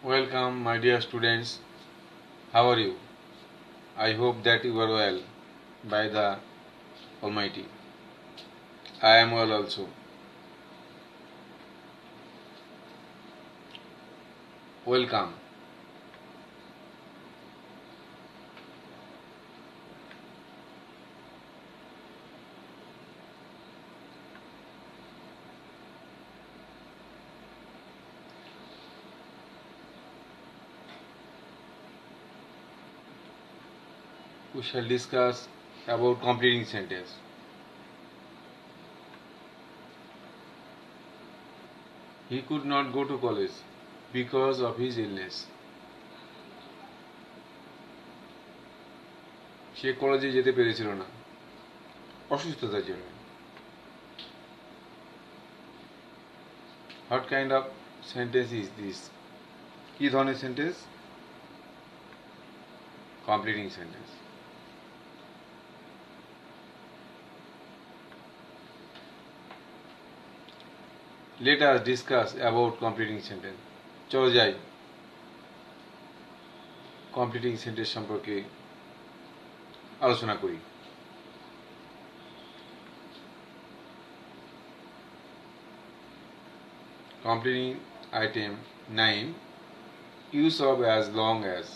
Welcome, my dear students. How are you? I hope that you are well by the Almighty. I am well also. Welcome. We shall discuss about completing sentence. He could not go to college because of his illness. সে কলেজে যেতে পেরেছিল না অসুস্থতার জন্য। What kind of sentence is this? কি ধরনের sentence? Completing sentence. Let us discuss about completing sentence. চলো যাই কমপ্লিটিং সেন্টেন্স সম্পর্কে আলোচনা করি। Completing item 9. Use of as long as.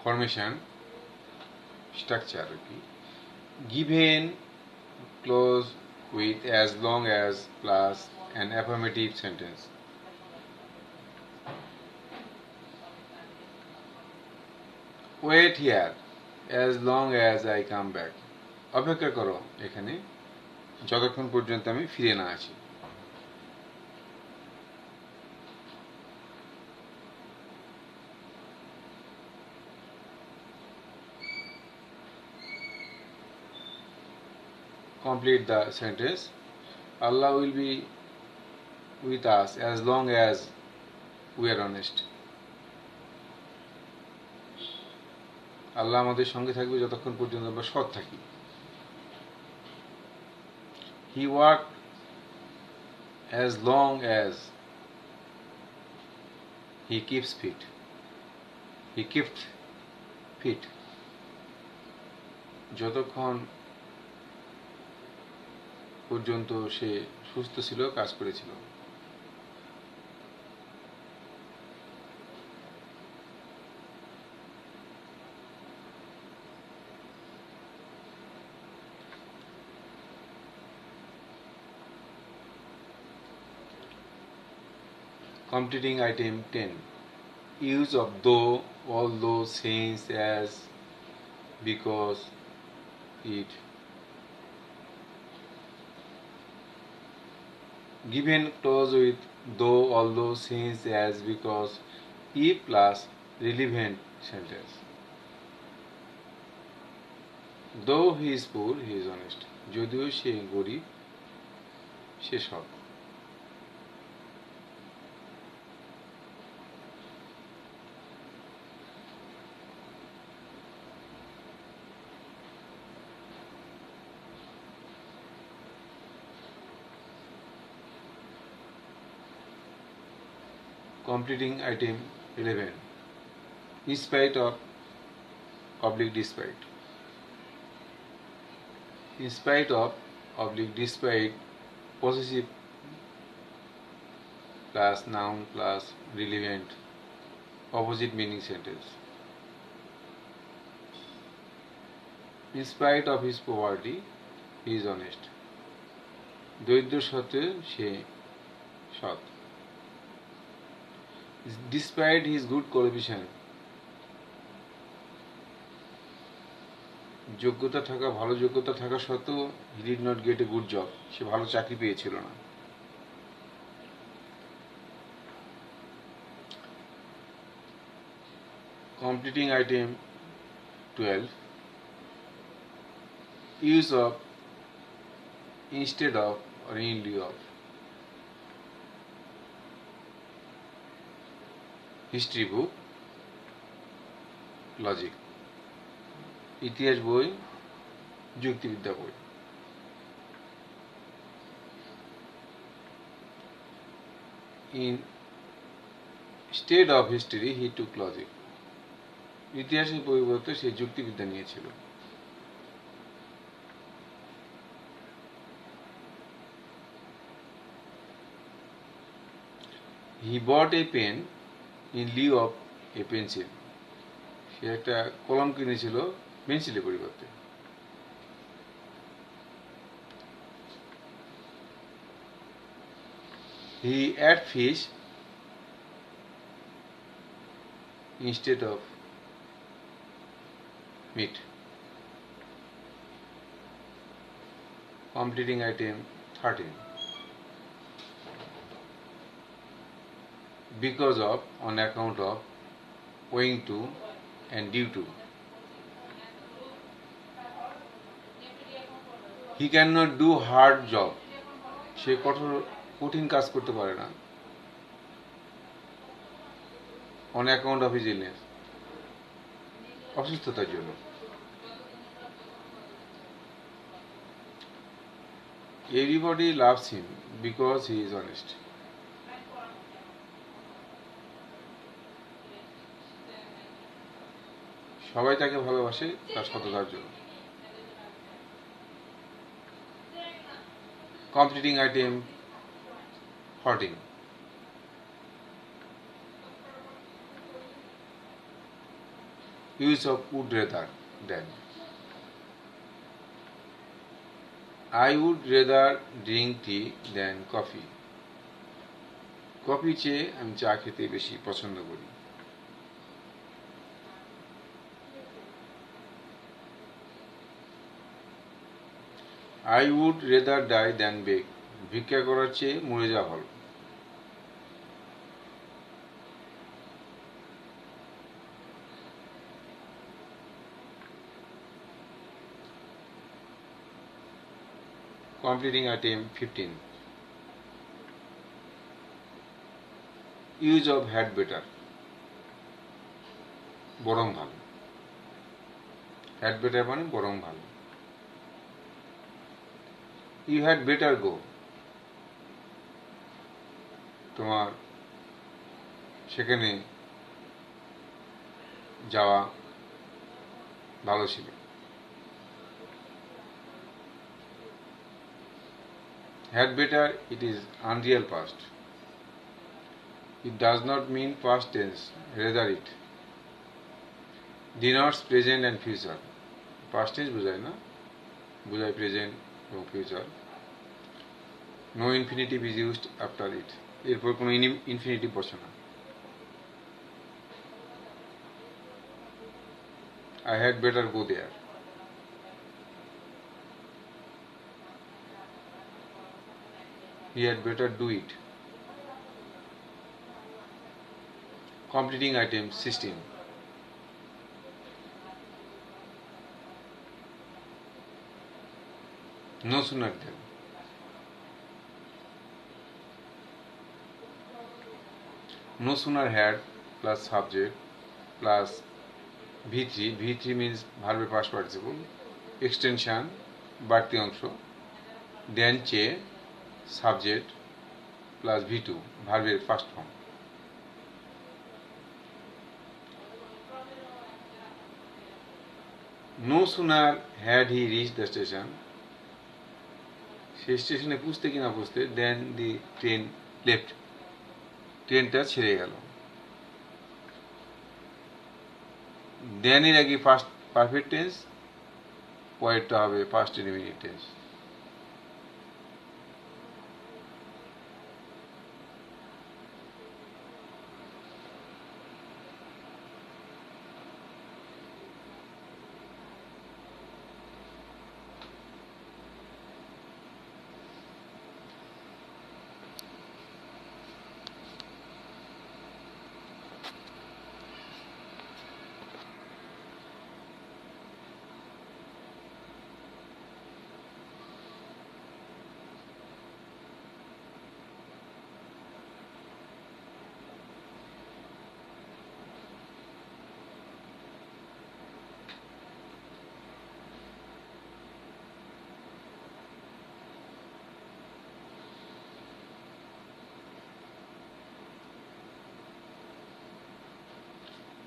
Formation structure. Given clause with as long as plus an affirmative sentence. Wait here as long as I come back. অপেক্ষা করো এখানে যতক্ষণ পর্যন্ত আমি ফিরে না আসি। Complete the sentence. Allah will be with us as long as we are honest. আল্লাহ আমাদের সঙ্গে থাকবে যতক্ষণ পর্যন্ত আমরা সৎ থাকি। He worked as long as he keeps fit. He kept fit. যতক্ষণ পর্যন্ত সে সুস্থ ছিল কাজ করেছিল। Completing item 10. Use of though, although, since, as, because, it. Given clause with though, although, since, as, because, if plus relevant sentence. Though he is poor, he is honest. যদিও সে গরিব সে সৎ। Completing item 11. In spite of oblique despite. In spite of oblique despite possessive plus noun plus relevant opposite meaning sentence. In spite of his poverty, he is honest. দরিদ্র সত্ত্বেও সে সৎ। Despite his good qualification, ভালো যোগ্যতা থাকা সত্ত্বেও he did not get a good job. সে ভালো চাকরি পেয়েছিল না। Completing item 12. Use of instead of or in lieu of. History book, logic, ইতিহাস বই, যুক্তিবিদ্যা বই। Instead of history, he took logic. ইতিহাসের পরিবর্তে সে যুক্তিবিদ্যা নিয়েছিল। He bought a pen in lieu of a pencil. সে একটা কলম কিনেছিল পেন্সিলের পরিবর্তে। He ate fish instead of meat. Completing item 13. Because of, on account of, owing to, and due to. He cannot do hard job. সে কঠিন কাজ করতে পারে না। On account of his illness. অসুস্থতার জন্য। Everybody loves him because he is honest. সবাই তাকে ভালোবাসে তার সততার জন্য। Completing item 14. Use of would rather than. I would rather drink tea than coffee. Coffee চেয়ে আমি চা খেতে বেশি পছন্দ করি। I would rather die than beg. ভিক্ষা করার চেয়ে মরে যাওয়া ভালো। Completing item 15. Use of had better. বরং ভালো। had better মানে বরং ভালো। You had better go. তোমার সেখানে যাওয়া ভালো ছিল। Had better, it is unreal past. It does not mean past tense, rather it. Denotes present and future. Past tense বোঝায় না, বোঝায় present এবং future. No infinitive is used after it. এরপর কোনো infinitive বসে না। I had better go there. He had better do it. Completing item 16. No sooner than. No sooner had plus subject plus V3. V3 means verb past participle. Extension বাড়তি অংশ। Then চেয়ে subject plus V2 ভার্বের first form. No sooner had he reached the station. সে স্টেশনে পৌঁছতে কি না পৌঁছতে দেন the train left. ট্রেনটা ছেড়ে গেল। দেন এর আগে ফার্স্ট পারফেক্ট টেন্স, পরেরটা হবে first indefinite tense.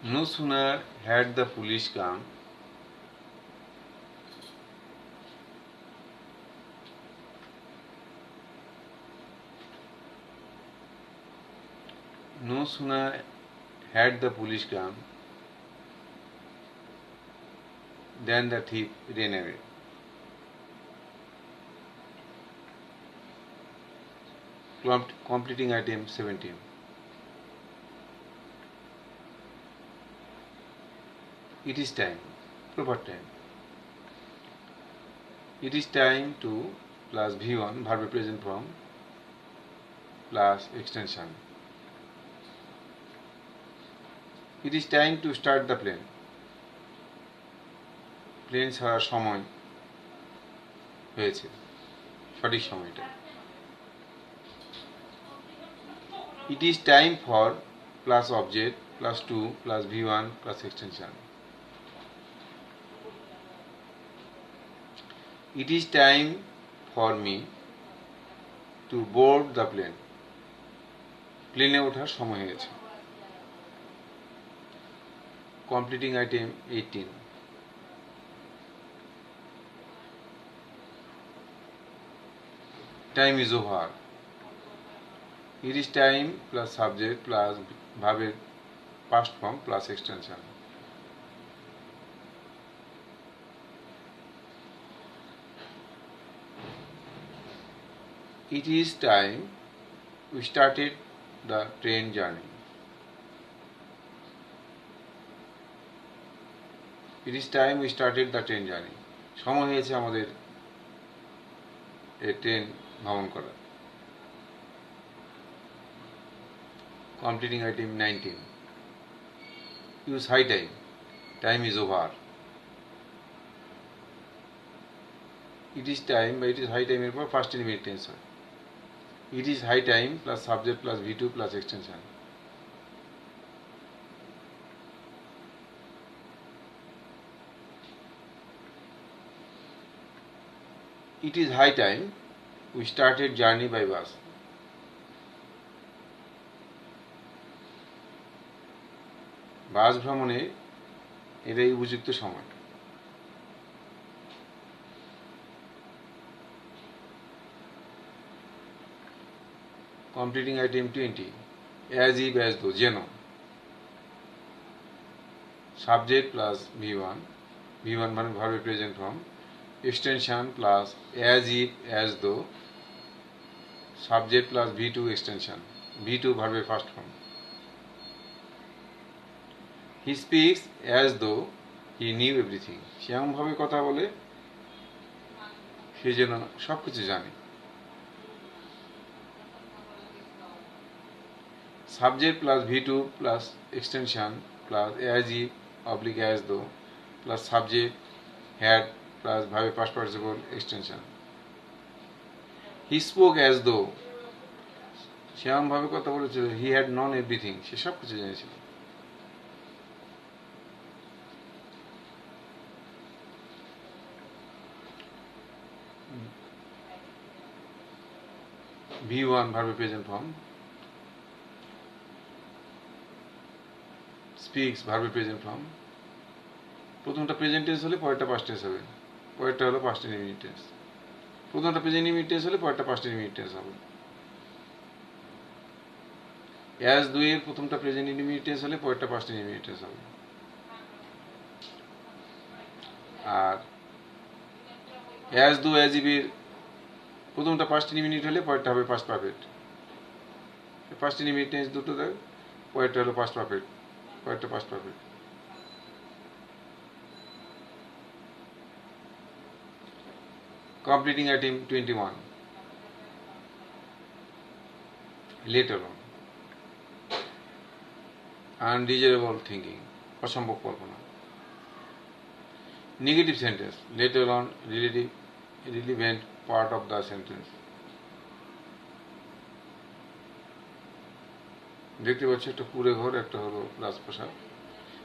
No sooner had the police come no sooner had the police come than the thief ran away. Completing item 17. It is time, proper time. It is time to plus V1 verb present form plus extension. It is time to start the plane. Plane ছাড়ার সময় হয়েছে, সঠিক সময়টা। It is time for plus object plus 2 plus V1 plus extension. It is time for me to board the plane. প্লেনে ওঠার সময় হয়েছে। Completing item 18. Time is over. It is time plus subject plus verb past form plus extension. It is time we started the train journey. It is time we started the train journey. সময় হয়েছে আমাদের এই train ভ্রমণ করার। Completing item 19. Use high time. Time is over. It is time বা it is high time এর পর past indefinite tense হয়। It is high time plus subject plus V2 plus extension. It is high time we started journey by bus. বাস ভ্রমণে এটাই উপযুক্ত সময়। Completing item 20. As if as though, যেন। Subject plus V1 মানে verb present form, extension plus as if as though, subject plus V2 extension, V2 verb first form. He speaks as though he knew everything. সে এমনভাবে কথা বলে সে যেন সবকিছু জানে। Subject plus V2 plus extension plus as if oblique as though plus subject had plus verb past participle extension. He spoke as though, সে এমনভাবে কথা বলেছিল he had known everything, সে সবকিছু জেনেছিল। V1 verb present form, speaks verb present form, প্রথমটা present tense হলে পরেরটা past tense হবে, পরেরটা হলো পাস্ট ইনডিফিনিট টেন্স। প্রথমটা প্রেজেন্ট ইনডিফিনিট টেন্স হলে পরেরটা পাস্ট ইনডিফিনিট টেন্স হবে। অ্যাজ দো এর প্রথমটা প্রেজেন্ট ইনডিফিনিট টেন্স হলে পরেরটা পাস্ট ইনডিফিনিট টেন্স হবে। আর অ্যাজ দো অ্যাজ ইফ এর প্রথমটা পাস্ট ইনডিফিনিট হলে পরেরটা হবে past perfect. Past indefinite tense দুটো দেয়, পরেরটা হলো পাস্ট পারফেক্ট, পরেরটা past perfect. Completing item 21. Later on. Undesirable thinking. অসম্ভব কল্পনা। Negative sentence. Later on, relevant part of the sentence. দেখতে পাচ্ছি একটা কুড়ে ঘর, একটা হলো রাজপ্রাসাদ।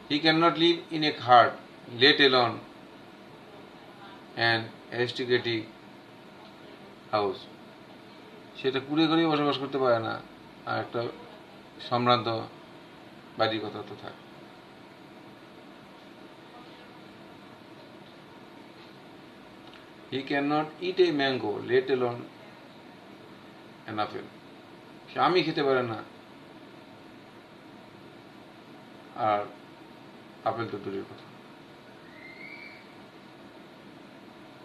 He cannot live in a cart, let alone an aristocratic house. সেটা কুড়ে ঘরেই বসবাস করতে পারে না, আর একটা সম্ভ্রান্ত বাড়ির কথা তো থাকে। He cannot eat a mango, let alone an apple. সে আমি খেতে পারে না, আর আপেল তো দূরের কথা।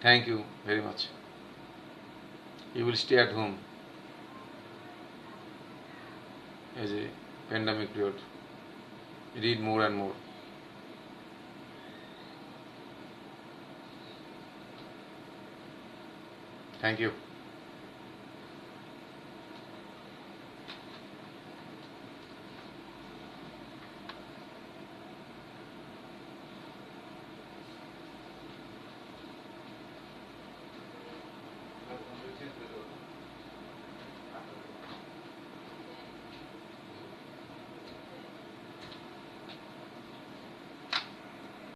Thank you very much. You will stay at home as a pandemic period. Read more and more. Thank you.